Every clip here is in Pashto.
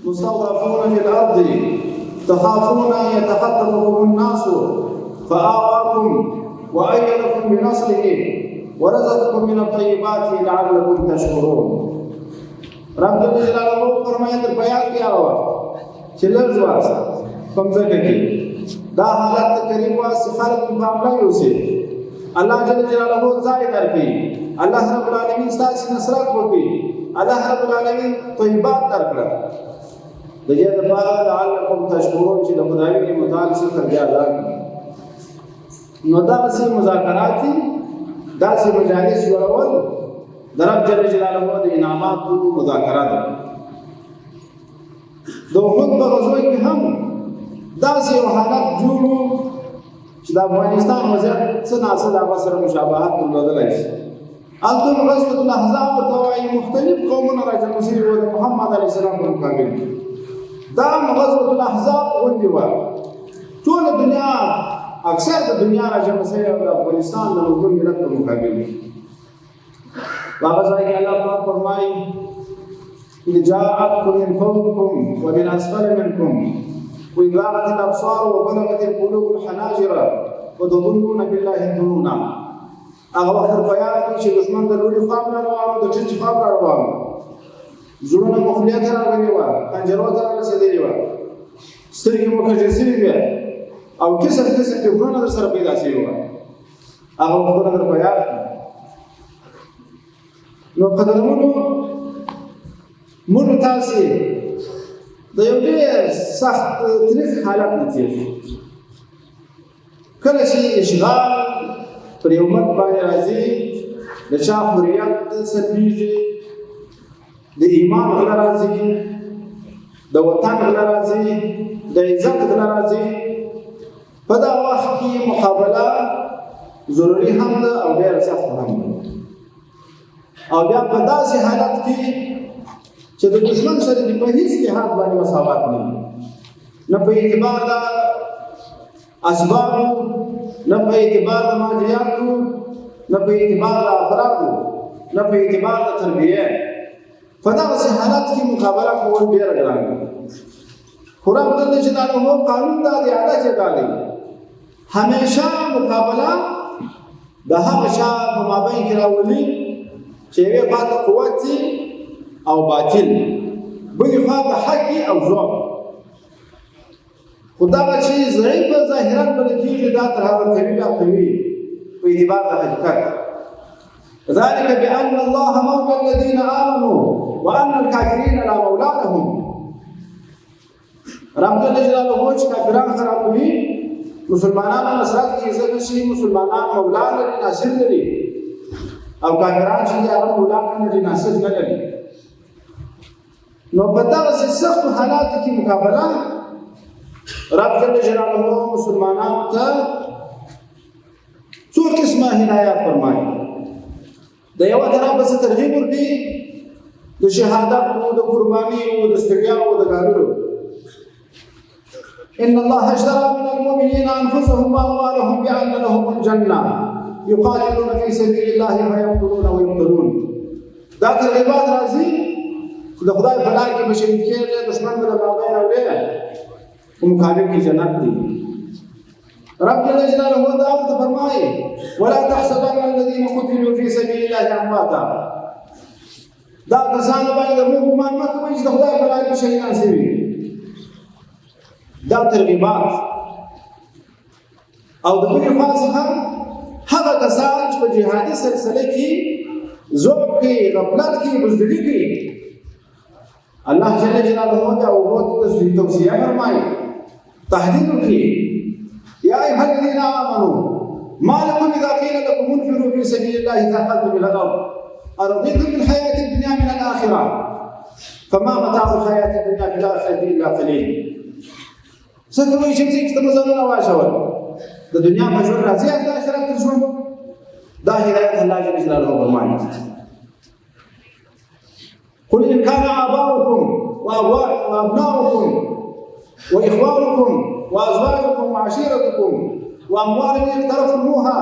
مستضعفون في الأرض تخافون أن يتخطفكم الناس فآواكم وأيدكم بنصره ورزقكم من الطيبات لعلكم تشكرون. رب جل جلاله فرمایي تر بیان کې راو چې لږ واسه کوم ځای کې دا حالت قریب واسه خلق په عمل یوسي الله جل جلاله ځای درکې الله رب العالمین ستاسو نصرت وکړي الله رب العالمین طیبات درکړه د دې لپاره لعلکم تشکرون چې د خدای په متعال شکر بیا ادا کړئ. نو دا سه مذاکرات دا سه مجالس جوړول درب جل جلاله د انعاماتو مذاکرات د وحود په غزوه کې هم دا سه حالت جوړو چې د افغانستان وضعیت څه ناسه د سره مشابهت درلودلای شي. البته غزوه الاحزاب او مختلف قومونه راځي چې د محمد علیه السلام په مقابل دا غزوه الاحزاب غونډه و ټول دنیا اکثر د دنیا راځي چې د افغانستان د مظلوم ملت په مقابل هغه ځای کې الله پاک فرمایي إذ جاءتكم من فوقكم ومن أسفل منكم وإذ زاغت الأبصار وبلغت القلوب الحناجر وتظنون بالله الظنونا. هغه وخت بیان کوي چې دشمن د لوري خوا روانو د چرچ خوا روانو زړونه مخلیت راغلي و پنجرو ته رسېدلي و سترګې مو کږې شوې وې او کسر فکرونه در سره پیدا شوي وو. هغه وختونه در بیان نو قدرمنو موږ تاسې د یو ډېر سخت تریخ حالت نه تېر کله چې اشغال پر یو ملک باندې راځي د چا حریت سلبېږي د ایمان غله راځي د وطن غله راځي د عزت غله راځي په دا وخت کې مقابله ضروري هم ده او ډېره سخته هم ده او بیا په داسې حالت کې چې د دشمن سره د په هیڅ لحاظ باندې مساوات نه په اعتبار د اسبابو نه په اعتبار د مادیاتو نه په اعتبار د افرادو نه په اعتبار د تربیه په داسې حالت کې مقابله کول ډېره ګران دي. خو رب جل جلاله قانون دا دی عادت یې دا دی همیشه مقابله د هغه چا په مابین کې راولي چې یوې خوا ته قوت او باطل بلې خوا ته حق او ظلم خو دغه چې ضعیفه ظاهرا بلل کېږي دا تر هغه قوي بیا قوي په اعتبار د حقیقت. ذلك بأن الله مولى الذين آمنوا وأن الكافرين لا مولى لهم. رب جل جلاله چې کافران خرابوي مسلمانانو نصرت کې عزت شي مسلمانان مولا لري ناصر لري او کافران چې هغه مولا نه لري ناصر نه لري. نو په داسې سختو حالاتو کې مقابله رب جل جلاله مسلمانانو ته څو قسمه هدایات فرمایي. د یو طرف څخه ترغیب ورکړي د شهادت او د قرباني او د ستړیا او د کارونو. ان الله اشترى من المؤمنين انفسهم واموالهم بان لهم الجنه يقاتلون في سبيل الله فيقتلون ويقتلون. دا ترغیبات راځي د خدای په لار کې بشهید کېږي دشمن د مابین اوري په مقابل کې جنت دی. رب جل جلاله دا فرمایي ولا تحسبن الذين قتلوا في سبيل الله امواتا. دا کسان باندې موږ ګمان مه کوئ چې د خدای په لار کې شهیدان شوي. دا ترغیبات او د بلې خوا څخه هغه کسان چې په جهادي سلسله کې ذوق کوي غفلت کوي بزدلي کوي الله جل جلاله دا وګت توصیه فرمایي تهدید کوي يا أيها الذين آمنوا ما لكم إذا قيل لكم انفروا في سبيل الله ثاقلتم إلى الأرض أرضيتم بالحياة الدنيا من الآخرة فما متاع الحياة الدنيا في الآخرة إلا قليل. ستوي شمسي كتمزلون واشول الدنيا مجرور راضي عند الآخرة تجون دا هداية الله جل جلاله فرمائي قل إن كان آباؤكم وأبناؤكم وإخوانكم وأزواجكم وعشيرتكم وأموال اقترفتموها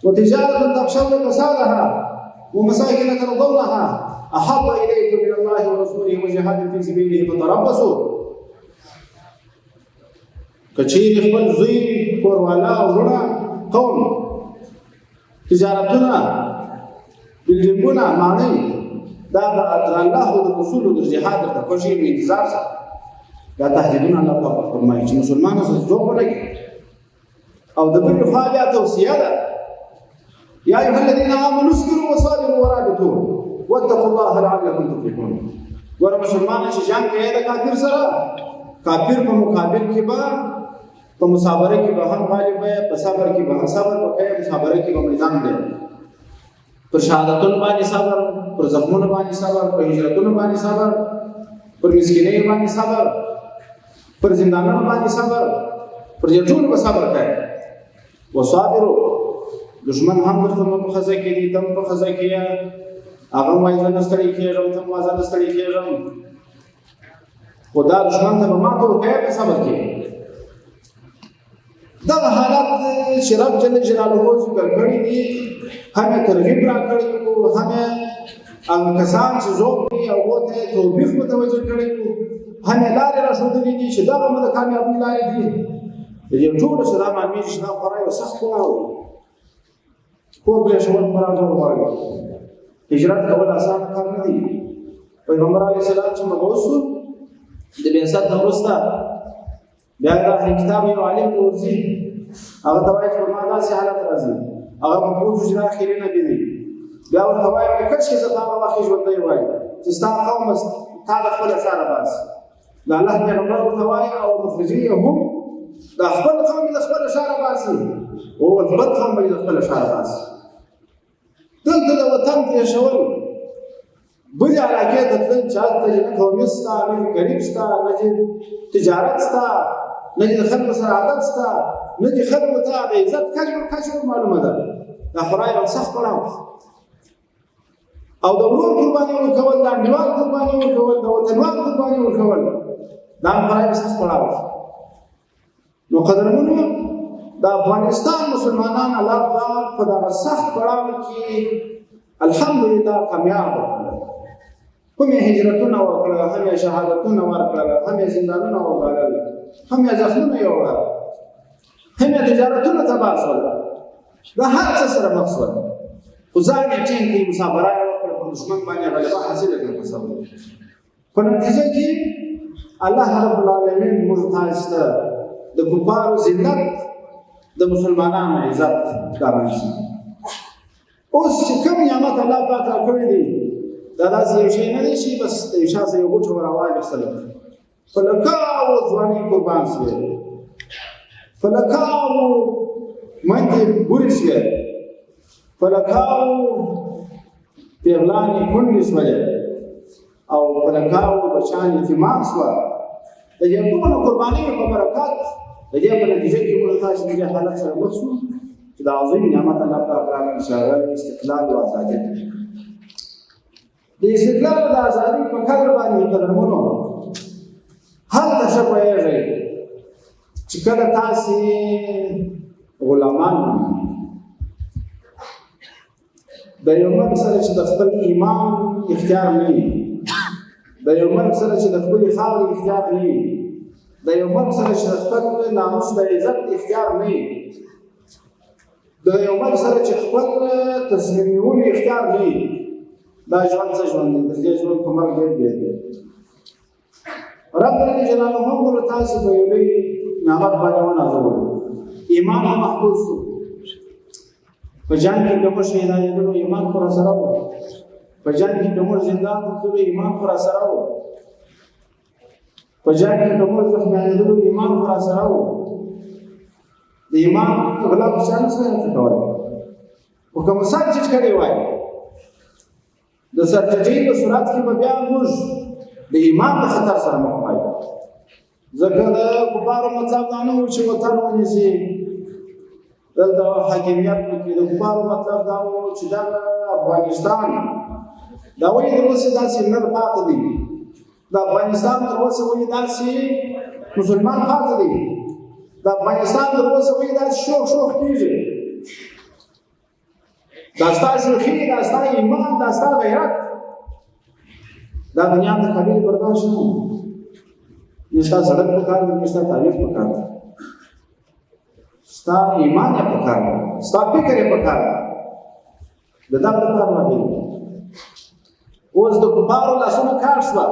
وتجارة تخشون كسادها ومساكن ترضونها احب الیکم من الله ورسوله وجهاد فی سبیله فتربصوا. که چیرې خپل زوی کوروالا وروڼه قوم تجارتونه بلډینګونه ماڼۍ دا د الله او د رسولو د جهاد درته خوښي نو انتظار سره دا تهدیدونه الله پاک فرمایي چې مسلمانانو سره ذوق ولګي. او د بلې خوا بیا توصیه ده یا ایها الذین آمنوا اصبروا وصابروا ورابطوا واتقوا الله لعلکم تفلحون. ګوره مسلمانان چې جنګ کوي د کافر سره، کافر په مقابل کې به په مصابره کې به هم غالب وي، په صبر کې به صبر وکړي، مصابره کې به میدان دی. پر شهادتونو باندې صبر، پر زخمونو باندې صبر، پر هجرتونو باندې صبر، پر مسکینۍ باندې صبر، پر زندانونو باندې صبر، پر دې ټولو به صبر کوي. وصابروا، دشمن هم درته په خزه کې دي، تم په خزه کې یا هغه وایي زه نه ستړی کېږم، ته وایي زه نه ستړی کېږم، خو دا دشمن ته به ماته ورکوي په صبر کې. دغه حالات چې رب جل جلاله ذکر کړي دي، هم یې ترغیب راکړی وو، هم یې هغه کسان چې ذوق دي هغو ته یې توبیخ متوجه کړی وو، هم یې لارې راښودلې دي چې دغه د کامیابۍ لارې دي. د دې ټولو سره دا معلومېږي چې دا خورا یو سخت کار و. کور پرېښول خورا ډېر غواړي. هجرت کول اسانه کار نه دی. پیغمبر علیه السلام چې مبعوث شو د بعثت نه وروسته بیا د اهل کتاب یو عالم ته ورځي، هغه ته وایي چې په ما داسې حالت راځي، هغه مبعوث شو چې د آخري نبي دی. بیا ورته وایي کاشکې زه په هغه وخت کې ژوندی وای چې ستا قوم تا د خپله ښاره باسي. د الله پیغمبر ورته وایي او مخرجین هم د خپل قوم د خپله ښاره باسي او بل قوم به د خپله ښاره باسي. دلته د وطن پرېښول بلې علاقې ته تلل چې هلته چې نه قومي شته، نه غریب شته، نه تجارت شته، نه د خلکو سره عادت شته، نه د خلکو ته د عزت کچه معلومه ده. دا خورا یو سخت پړاو او د ورور قرباني ورکول، د انډیوال قرباني ورکول، د وطنوال قرباني ورکول، دا خورا یو سخت پړاو. نو قدرمنو د افغانستان مسلمانان الله پاک په دغه سخت پړاو کې الحمدلله کامیاب وکړل. هم یې هجرتونه وکړل، هم یې شهادتونه ورکړل، هم یې زندانونه وګالل، هم یې زخمونه یوړل، هم یې تجارتونه تباه شول، د هر څه سره مخ شول. خو ځان یې ټینګ کړي، مصابره یې وکړه، په دښمن باندې غلبه حاصله کړه په صبر. په نتیجه کې الله رب العالمین موږ تاسو ته د کفارو ذلت، د مسلمانانو عزت ډارانشي. اوس چې کوم نعمت الله پاک راکړی دی دا داسې یو شی نه دی چې بس د یو شا سره یو بوټ ورواخیستل، په لکاو ځواني قربان شوې، په لکاو میندې بورې شوې، په لکاو پیغلانې کونډې شولې او په لکاو بچیان یتیمان شوه. د دې ټولو قربانیو په برکت د دې په نتیجه کې موږ تاسو د دې حالت سره مخ شو چې د عظیم نعمت الله پاک راکړی چې هغه استقلال او ازادي ده. د استقلال او د ازادي په قدر باندې قدرمنو هلته ښه پوهېږئ چې کله تاسې غلامان د یو مرګ سره چې د خپل ایمان اختیار نه وي، د یو مرګ سره چې د خپلې خاورې اختیار نه وي، د یو مرګ سره چې د خپل ناموس د عزت اختیار نه وي، د یو مرګ سره چې خپل تصمیم نیولو اختیار نه وي، دا ژوند څه ژوند دی؟ د دې ژوند په مرګ ډېر بېل دی. رب جلاله موږ تاسو په یو لوی نعمت باندې ونازولو، ایمان مو محفوظ شو. په جنګ کې کوم شهیدانېدلو ایمان خو راسره و، په جنګ کې کوم زندان تللو ایمان خو راسره و، په جنګ کې کوم زخمیانېدلو ایمان خو راسره و. د ایمان غلا خو چا نشوی کولی، خو که مو سر ټیټ کړی وای د سرټیټۍ په صورت کې به بیا موږ د ایمان د خطر سره مخ وایو. ځکه د کفارو مطلب دا نه و چې وطن ونیسي، دلته حاکمیت وکړي. د کفارو مطلب دا و چې دغه افغانستان دا ولې تر اوسه داسې نر پاتې دی، د افغانستان تر اوسه ولې داسې مسلمان پاتې دی، د افغانستان تر اوسه ولې داسې شوخ کېږي. دا ستا شوخي، دا ستا ایمان، دا ستا غیرت دا دنیا ته قابل برداشت نه وي. ستا سړک پکار دی، ستا تعریف پکار دی، ستا ایمان یې پکار دی، ستا فکر یې پکار دی. د دغه لپاره راغلي. اوس د کفارو لاسونه کار شوه،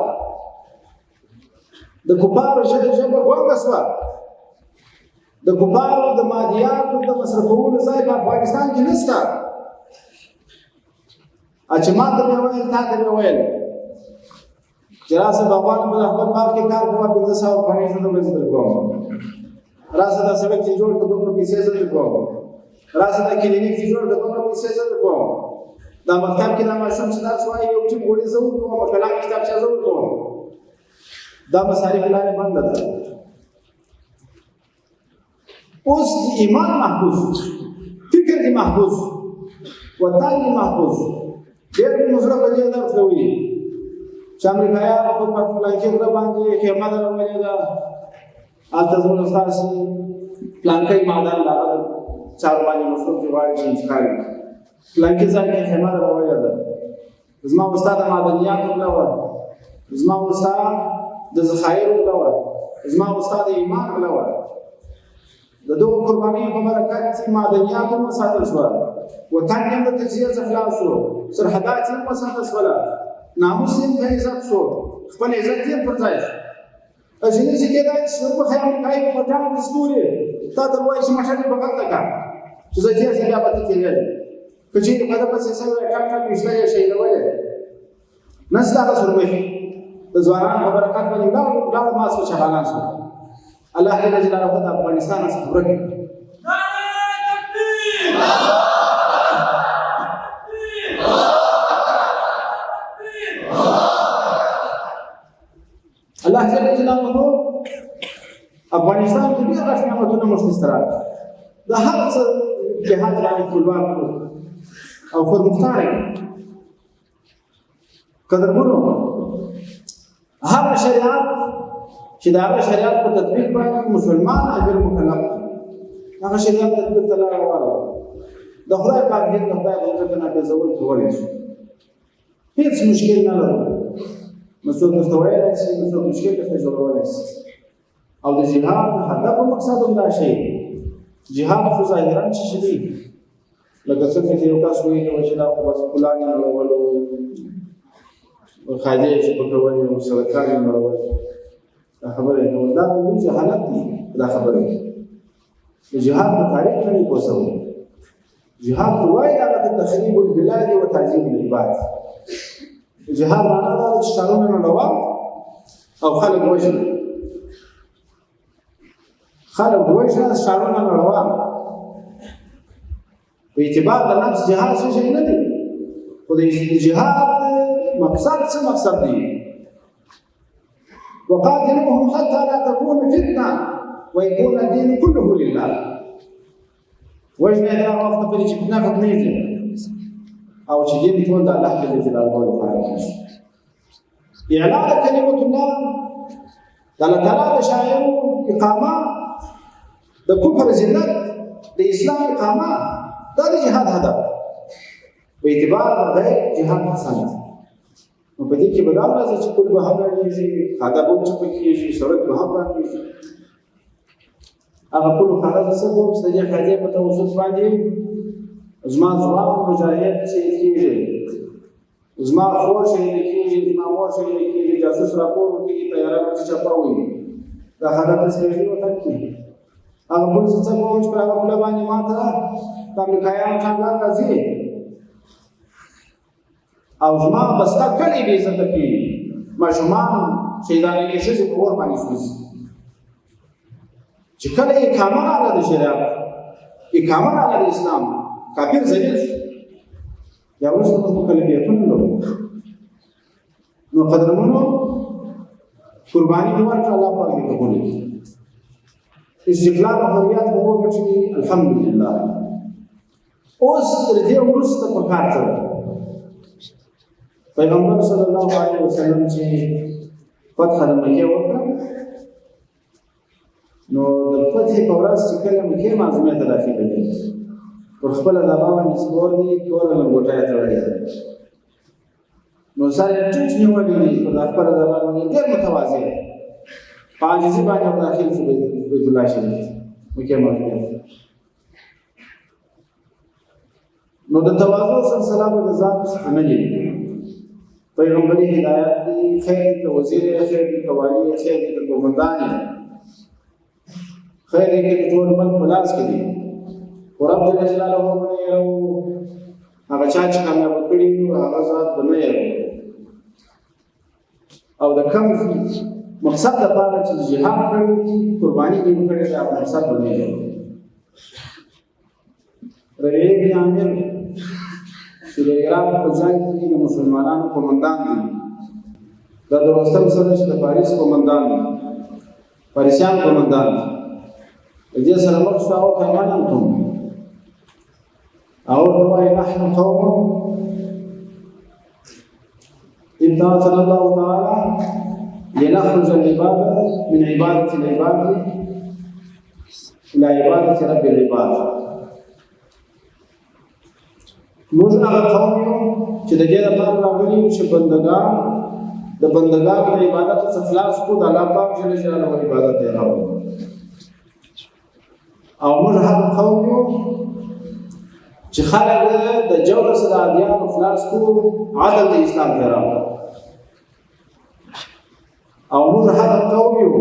د کفارو ژبه ګونګه شوه، د کفارو د مادیاتو د مصرفولو ځای په افغانستان کې نشته. چې ما ته مې ویل، تا ته مې ویل چې راسه بغوان په خپل باغ کې کار کوه، 1500 افغانۍ زه ورځې درکوم. راسه دا سړک چې جوړ کړه 2 پیسې زه درکوم. راسه دا کلینیک چې جوړ کړه 2 پیسې زه درکوم. دا مکتب کې دا ماشوم چې درس وایي یو ټیم غوړي زه ورکوم، کلام کتابچه زه ورکوم. دا مصارف لارې بنده ده. اوس ایمان محفوظ، فکر دې محفوظ، وطن دې محفوظ. ډېر مې زړه په دې درد کوي چې امریکایانو په پټلایکي غره باندې خیمه درولې ده، هلته زموږ ستاسې پلانکۍ معدن د هغه چارو باندې مصروف دي، غواړي چې انتقال کړي. پلانکي ځای کې خیمه درولې ده. زما وستا د معدنیاتو غله وه، زما وستا د ذخایرو غله وه، زما وستا د ایمان غله وه. د دغو قربانیو په برکت معدنیات هم وساتل شوه، وطن هم د تجزیې څخه خلاص شو، سرحدات هم وساتل شوله، ناموس هم په عزت شو، خپل عزت یې پر ځای شو. چې نه شي کېدای چې په خیال امریکایي په مټانو کې سپورې تا ته وایي چې مټر یې بغل ته کړه چې زه تېر شم بیا به ته تېرېږې. که چېرې په ده پسې سوی ټک ټک ویشته یې شهیدولی نه شته هغه سورمۍ. د ځوانانو په برکت باندې ولاړ ماس و شغالان شول. الله جل جلاله د افغانستان څخه ورک کړي. الله جل جلاله افغانستان کې ډېر غټ نعمتونه موږ ته راکړي. د هر څه جهاد باندې ټولواک او خودمختار قدرمنو هغه شریعت چې د هغه شریعت په تطبیق باندې مسلمان اجر مکلف دی، هغه شریعت تطبیق ته لاره واړوه. د خدای پاک دین د خدای په ځکه نافظول کولی شو، هېڅ مشکل نه لرو. نو څوک درته ویلی شي، نو څوک مشکل درته جوړولی شي. او د جهاد هدف او مقصد هم دا شی دی. جهاد خو ظاهرا څه شی دی؟ لکه څنګه چې یو کس ویلي وو چې دا خو بس فلان یې نړولو، خاجې یې چې پټولې وو، سړکان یې نړول. دا خبره یې کول، دا لوی جهالت دی. دا خبره د جهاد په تاریخ نه یې پوسوي. جهاد خو وایي هغه ته تخریب البلاد و تعظیم العباد. جهاد معنا دا چې ښارونه نړوه او خلک وژنه. خلک وژنه، ښارونه نړوه. په اعتبار د نفس جهاد څه شی نه دی، خو د جهاد مقصد څه مقصد دی؟ وقاتلوهم حتى لا تكون فتنه ويكون الدين كله لله. وژنه دا وخت پرې چې فتنه ختمېږي او چې دین ټول د الله جل جلاله لپاره کېږي. اعلان کلمت الله د الله تعالی د شایعو اقامه، د کفر ذلت، د اسلام اقامه، دا د جهاد هدف. په اعتبار د غیر جهاد حسن نو په دې کې به دا راځي چې پل به هم رانیږي، خاده به چپه کېږي، سړک به هم رانیږي. هغه پل خاده څه کوم چې د دې خادې په توسط باندې زما ځوان مجاهد شهید کېږي، زما خور شهید کېږي، زما مور شهید کېږي، جاسوس راپور ورکوي، تیارانو چې چپه وي. دا خاده په سپېڅلي وطن کې هغه پل څه کوم چې پر هغه پله باندې ما ته د امریکایانو څنګه راځي او زما بسته کلي بې عزته کېږي، ماشومان شهیدانېږي، ښځې په اور باندې سوځي. چې کله اقامه راغله د شریعت، اقامه راغله د اسلام، کافر ذلیل شو. بیا وروسته موږ مکلفیتونه لرو. نو قدرمنو قرباني مې ورکړه، الله پاک دې قبول کړي. استقلال او حریت مو وګټلي، الحمدلله. اوس تر دې وروسته پکار څه ده؟ پیغمبر صلی الله علیه وسلم چې فتح د مکې وکړه، نو د فتح په ورځ چې کله مکې معظمې ته داخله دي، پر خپله دابه باندې سپور دي، ټوله لنګوټه یې تړلې ده. نو سر یې ټیټ نیولي دي په خپله زبان باندې ډېر متواضع دی په عاجزي باندې داخل شو بیت الله شریف مکې معظمه نو د تواضع سلسله به د ځان څخه نه دي پیغمبري هدایت دی خیر دی که وزیر خیر دی که والی خیر دی که قومندان خیر دی که ټول ملک په لاس کې دی خو رب جل جلاله به نه یو هغه چا چې کامیابه کړي نو هغه ذات به نه یو او د کوم مقصد لپاره چې جهاد کړی دي قرباني دې کړې ده هغه مقصد به نه یو ربیع بن عامر چې د عراق په ځای کې د مسلمانانو قومندان دي دا د رستم سره چې د پاریس قومندان دي پاریسیان قومندان دي د دې سره مخ شو او کمان انتم او دوی نحن قوم ابتعثنا الله تعالى لنخرج العبادة من عبادة العباد إلى عبادة رب العباد موږ هغه قوم یو چې د دې لپاره راغلي یو چې بندګان د بندګانو د عبادت څخه خلاص کړو د الله پاک جل جلاله عبادت یې راوړو او موږ هغه قوم یو چې خلک د جور سره ادیانو خلاص کړو عدل د اسلام ته راوړو او موږ هغه قوم یو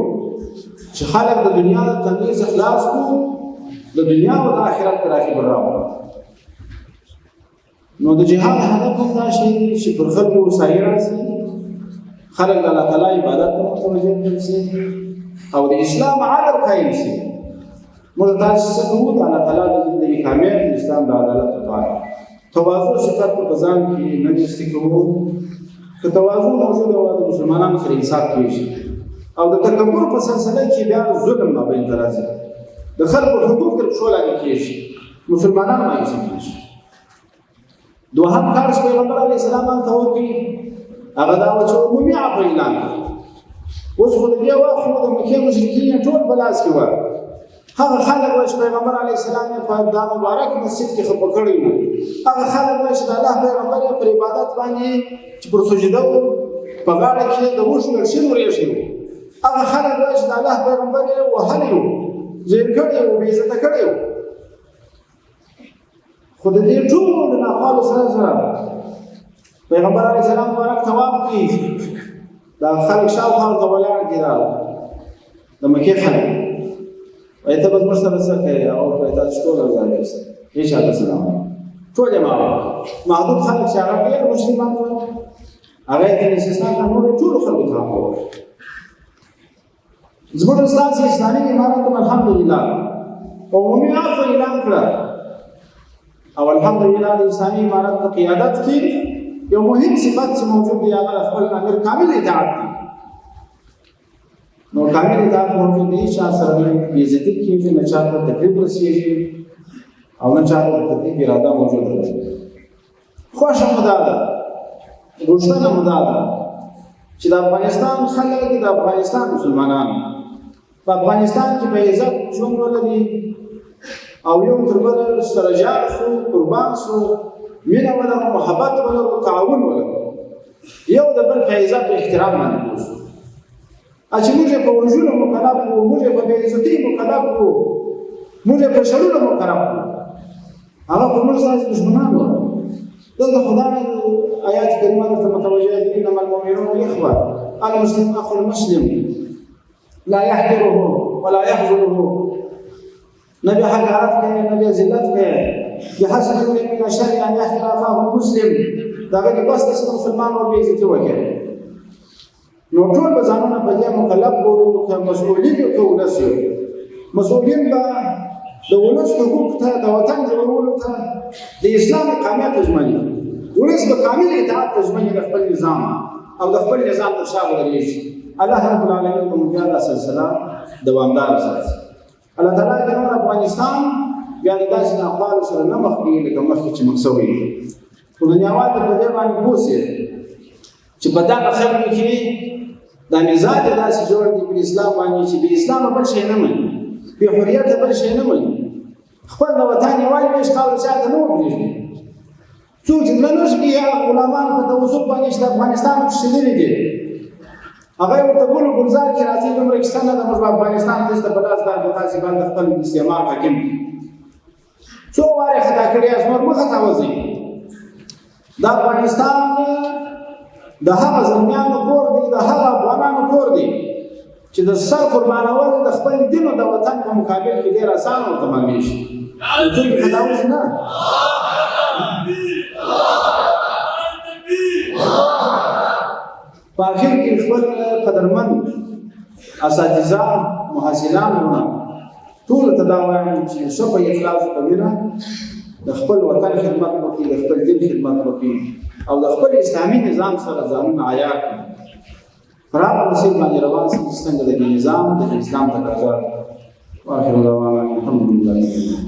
چې خلک د دنیا د تمیز خلاص کړو د دنیا او د آخرت پر راکې راوړو نو د جهاد هدف هم دا شی دی چې پر خلکو وسایل راسي خلک د الله تعالی عبادت ته متوجه شي او د اسلام عدل قائم شي موږ تاسو څه کوو د الله تعالی د زندګۍ کامل د اسلام د عدالت لپاره تواضع صفات په ځان کې نه نشته کوو که تواضع موجود او د مسلمانانو سره انصاف کیږي او د تکبر په سلسله کې بیا ظلم ما بین راځي د خلکو حقوق تر پښو لاندې کیږي مسلمانان ما یې کیږي دوهم کار چې پیغمبر علیه السلام ته وکړي هغه دا و چې عمومي عفو اعلان کړي اوس خو د دې وخت د مکې مشرکین ټول په لاس کې وو هغه خلک وایي چې پیغمبر علیه السلام په دا مبارک مسجد کې خپه کړی وو هغه خلک وایي چې د الله پیغمبر پر عبادت باندې چې پر سجده وو په غاړه کې د وښو ورشین ورېښي وو هغه خلک وایي چې د الله پیغمبر یې وهلی وو زیر کړی وو بې عزته کړی وو خو د دې ټول ناخوالو سره پیغمبر علیه السلام مبارک طواف کوي دا خلک شاوخوا ورته ولاړ دي دا د مکې خلک وایي ته به زموږ سره څه کوې او وایي تاسو ټول ازادي اوسئ انشاءالله سلام ټول یې محدود خلک چې هغه ډېر مسلمان وو هغه یې د استثنا نه نورو ټولو خلکو ته وکړل زموږ ستاسو اسلامي امارت الحمدلله عمومي عفو اعلان کړه او الحمدلله د اسلامي امارت په قیادت کې یو مهم صفت چې موجود دی هغه خپل امیر کامل اطاعت دی نو کامل اطاعت موجود دی چې سره بې عزتي کېږي نه چاته تکلیف رسېږي او نه چاته د تکلیف اراده موجوده ده خوښه مو دا ده غوښتنه مو دا ده چې د افغانستان خلک د افغانستان مسلمانان په افغانستان کې په عزت ژوند ولري او یو تر بل سره جار شو قربان شو مینه ولرو محبت ولرو تعاون ولرو یو د بل په عزت او احترام باندې وشو چې موږ په وجود مکلف وو موږ په بې عزتۍ مکلف وو موږ په شرونو مکلف وو هغه په موږ سره دښمنان وو دلته خدای آیات کریمه ته متوجه دي انما المؤمنون اخوه المسلم اخو المسلم لا يحقره ولا يحزنه نبي حقارت کوي نبي ذلت کوي بحسب امرئ من الشر ان يحقر اخاه المسلم دا غي بس چې مسلمان ور به عزت وکړي نو ټول به ځانونه په دې مکلف وو چې مسؤلین یو ولسي مسؤلین به د ولس حقوق ته د وطن جوړولو ته د اسلام قانون تجمني ولس به کامل اطاعت تجمني د خپل نظام او د خپل نظام تر شا ولري الله رب العالمین په مجاهده سلسله دوامدار ساتي الله تعالی د افغانستان بیا د داسې ناخوالو سره نه مخ کېږي لکه مخکې چې مخ سوی خو دنیاوال په دې باندې پوه سي چې په دغه خلکو کې دا مزاج داسې جوړ دی په اسلام باندې چې بې اسلامه بل شی نه مني بې حریته بل شی نه مني خپل د وطن یوالي به یې خاوره چاته نه وپرېږدي څوک چې زړه نه شي غلامان په توسط باندې چې د افغانستان تښتېدلي دي هغه ورته ګلو ګلزار کې راځي دومره کیسه نه ده موږ په افغانستان داسې په لاس باندې تاسې باندې خپل استعمار حاکم دي څو وارې خطا کړي یاست نور مه خطاوځئ دا افغانستان د هغه زلمیانو کور دی د هغه افغانانو کور دی چې د سر قربانول د خپل دین او د وطن په مقابل کې ډېر اسانه ورته معلومېږي څوک یې خطاوځي نه په اخر کې خپل قدرمن اساتذه محصلانو ټولو ته دا وایم چې ښه په اخلاص کوینه د خپل وطن خدمت وکړي د خپل دین خدمت وکړي او د خپل اسلامي نظام سره ځانونه عیار کړي پر هغه مسیر باندې روان شي څنګه د نظام د اسلام تقاضا واخر دعوانا الحمد لله